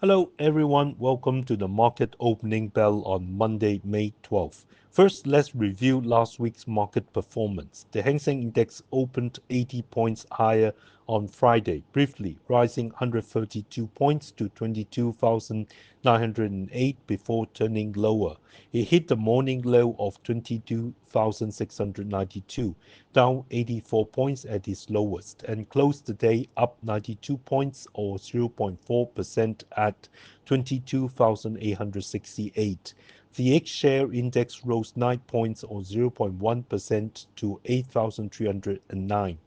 Hello, everyone. Welcome to the market opening bell on Monday, May 12th. First, let's review last week's market performance. The Hang Seng Index opened 80 points higher on Friday, briefly rising 132 points to 22,908 before turning lower. It hit the morning low of 22,692, down 84 points at its lowest, and closed the day up 92 points or 0.4% at 22,868. The X-share index rose 9 points or 0.1% to 8,309.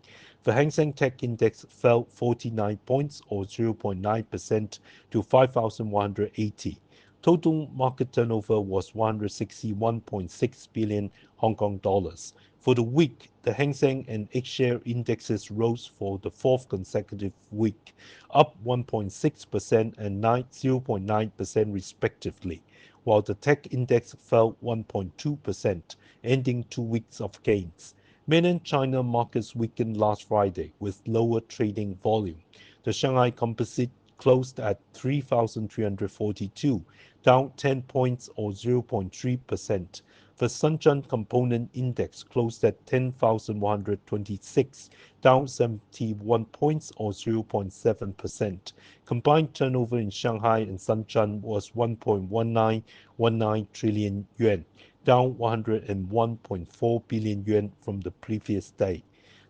The Hang Seng Tech Index fell 49 points or 0.9% to 5,180. Total market turnover was 161.6 billion Hong Kong dollars. For the week, the Hang Seng and X-share indexes rose for the fourth consecutive week, up 1.6% and 0.9% respectively, while the tech index fell 1.2%, ending 2 weeks of gains. Mainland China markets weakened last Friday with lower trading volume. The Shanghai Composite closed at 3,342, down 10 points or 0.3%. The Shenzhen Component Index closed at 10,126, down 71 points or 0.7%. Combined turnover in Shanghai and Shenzhen was 1.1919 trillion yuan, down 101.4 billion yuan from the previous day.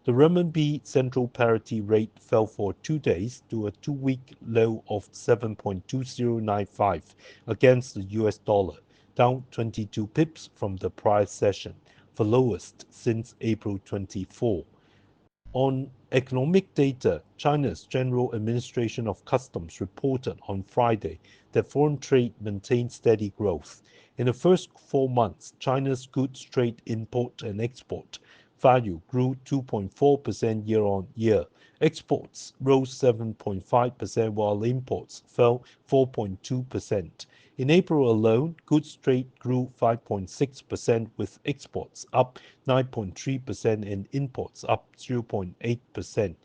The renminbi central parity rate fell for 2 days to a 2-week low of 7.2095 against the US dollar, down 22 pips from the prior session, the lowest since April 24. On economic data, China's General Administration of Customs reported on Friday that foreign trade maintained steady growth. In the first 4 months, China's goods trade import and export value grew 2.4% year-on-year. Exports rose 7.5% while imports fell 4.2%. In April alone, goods trade grew 5.6% with exports up 9.3% and imports up 0.8%.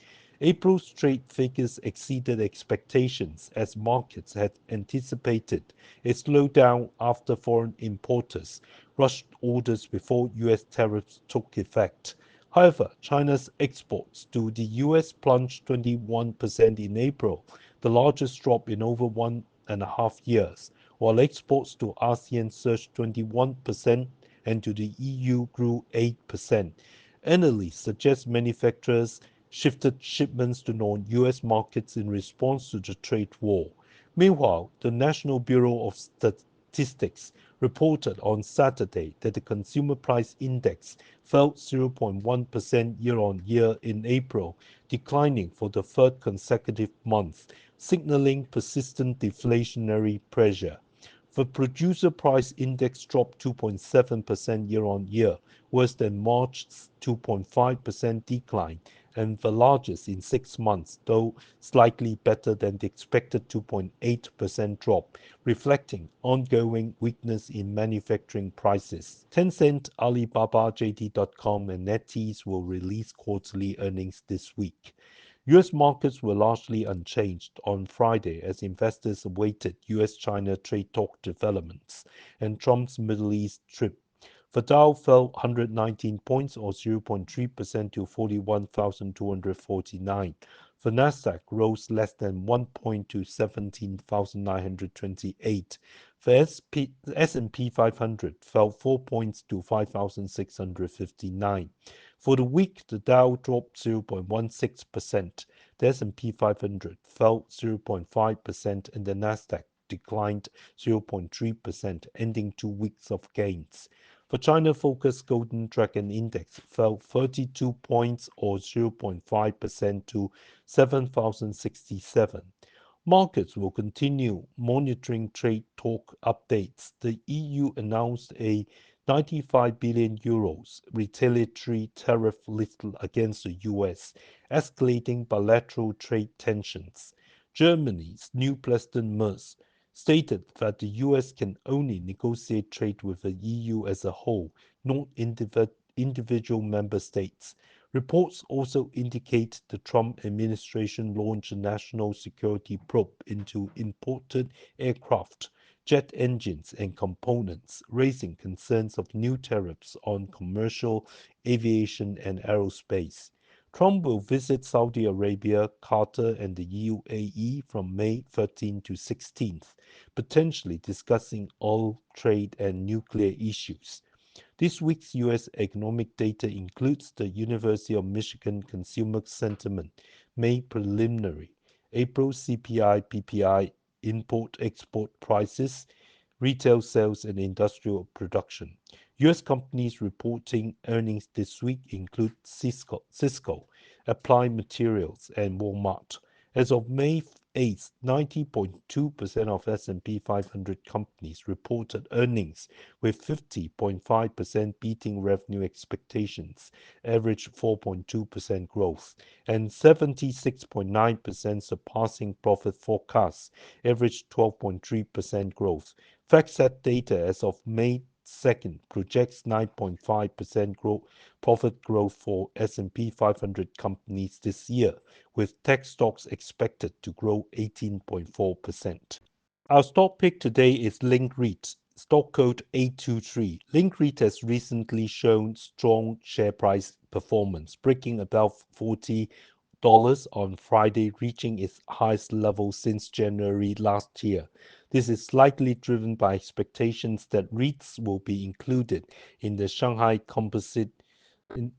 April's trade figures exceeded expectations as markets had anticipated a slowdown after foreign importers rushed orders before U.S. tariffs took effect. However, China's exports to the U.S. plunged 21% in April, the largest drop in over 1.5 years, while exports to ASEAN surged 21% and to the EU grew 8%. Analysts suggest manufacturers shifted shipments to non-US markets in response to the trade war. Meanwhile, the National Bureau of Statistics reported on Saturday that the Consumer Price Index fell 0.1% year-on-year in April, declining for the third consecutive month, signaling persistent deflationary pressure. The Producer Price Index dropped 2.7% year-on-year, worse than March's 2.5% decline, and the largest in 6 months, though slightly better than the expected 2.8% drop, reflecting ongoing weakness in manufacturing prices. Tencent, Alibaba, JD.com, and NetEase will release quarterly earnings this week. U.S. markets were largely unchanged on Friday as investors awaited U.S.-China trade talk developments and Trump's Middle East trip. The Dow fell 119 points or 0.3% to 41,249. The Nasdaq rose less than 1 point to 17,928. The S&P 500 fell 4 points to 5,659. For the week, the Dow dropped 0.16%, the S&P 500 fell 0.5%, and the Nasdaq declined 0.3%, ending 2 weeks of gains. The China-focused Golden Dragon Index fell 32 points or 0.5% to 7,067. Markets will continue monitoring trade talk updates. The EU announced a 95 billion euros retaliatory tariff list against the US, escalating bilateral trade tensions. Germany's new President Merz stated that the US can only negotiate trade with the EU as a whole, not individual member states. Reports also indicate the Trump administration launched a national security probe into imported aircraft, jet engines, and components, raising concerns of new tariffs on commercial aviation and aerospace. Trump will visit Saudi Arabia, Qatar, and the UAE from May 13 to 16th, potentially discussing oil trade and nuclear issues. This week's U.S. economic data includes the University of Michigan Consumer Sentiment May preliminary, April CPI, PPI, import-export prices, retail sales, and industrial production. U.S. companies reporting earnings this week include Cisco, Applied Materials, and Walmart. As of May 8th, 90.2% of S&P 500 companies reported earnings, with 50.5% beating revenue expectations, average 4.2% growth, and 76.9% surpassing profit forecasts, average 12.3% growth. FactSet data as of May 2nd projects 9.5% profit growth for S&P 500 companies this year, with tech stocks expected to grow 18.4%. Our stock pick today is Link REIT, stock code 823. Link REIT has recently shown strong share price performance, breaking above $40 on Friday, reaching its highest level since January last year. This is slightly driven by expectations that REITs will be included in the Shanghai Composite in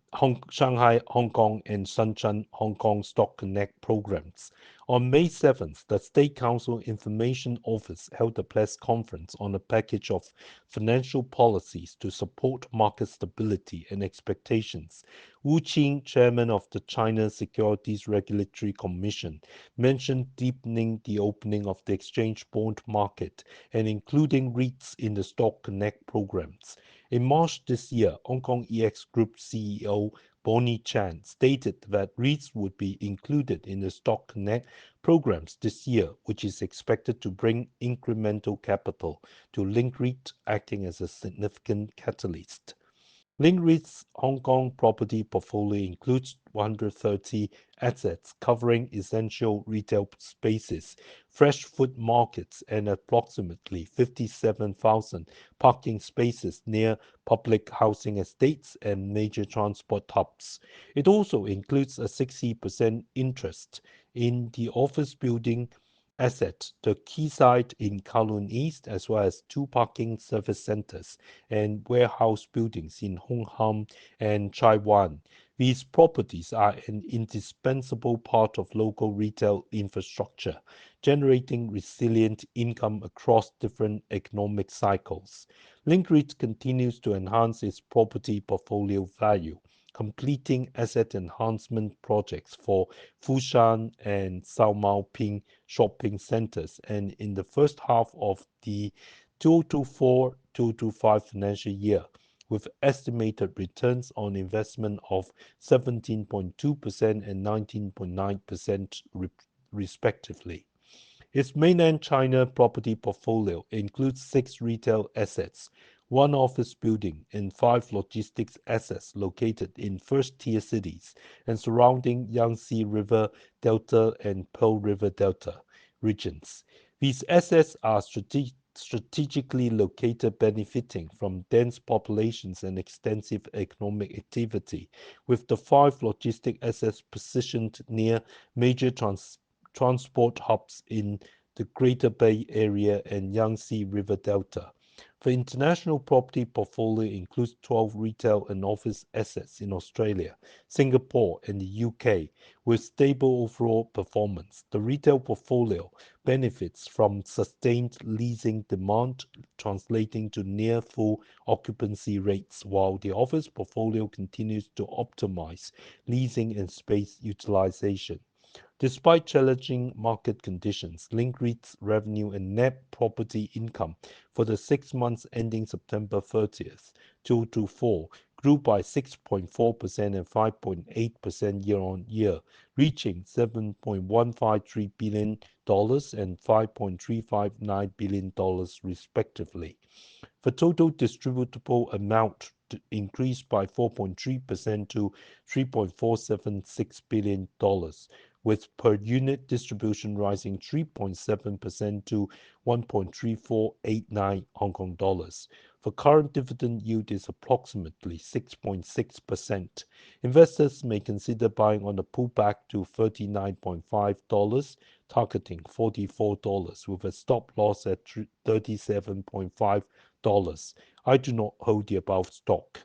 Shanghai, Hong Kong, and Shenzhen, Hong Kong Stock Connect programs. On May 7th, the State Council Information Office held a press conference on a package of financial policies to support market stability and expectations. Wu Qing, chairman of the China Securities Regulatory Commission, mentioned deepening the opening of the exchange bond market and including REITs in the Stock Connect programs. In March this year, Hong Kong EX Group CEO Bonnie Chan stated that REITs would be included in the Stock Connect programs this year, which is expected to bring incremental capital to Link REIT, acting as a significant catalyst. Link REIT's Hong Kong property portfolio includes 130 assets covering essential retail spaces, fresh food markets, and approximately 57,000 parking spaces near public housing estates and major transport hubs. It also includes a 60% interest in the office building asset, the Quayside in Kowloon East, as well as two parking service centers and warehouse buildings in Hong Kong and Chai Wan. These properties are an indispensable part of local retail infrastructure, generating resilient income across different economic cycles. Link REIT continues to enhance its property portfolio value, completing asset enhancement projects for Fushan and Sao Mau Ping shopping centers, and in the first half of the 2024-2025 financial year, with estimated returns on investment of 17.2% and 19.9% respectively. Its mainland China property portfolio includes 6 retail assets, 1 office building, and 5 logistics assets located in first-tier cities and surrounding Yangtze River Delta and Pearl River Delta regions. These assets are strategically located, benefiting from dense populations and extensive economic activity, with the 5 logistic assets positioned near major transport hubs in the Greater Bay Area and Yangtze River Delta. The international property portfolio includes 12 retail and office assets in Australia, Singapore, and the UK, with stable overall performance. The retail portfolio benefits from sustained leasing demand, translating to near full occupancy rates, while the office portfolio continues to optimize leasing and space utilization. Despite challenging market conditions, Link REIT's revenue and net property income for the 6 months ending September 30th, 2024, grew by 6.4% and 5.8% year-on-year, reaching $7.153 billion and $5.359 billion respectively. The total distributable amount increased by 4.3% to $3.476 billion, with per unit distribution rising 3.7% to 1.3489 Hong Kong dollars. The current dividend yield is approximately 6.6%. Investors may consider buying on a pullback to $39.5, targeting $44, with a stop loss at $37.5. I do not hold the above stock.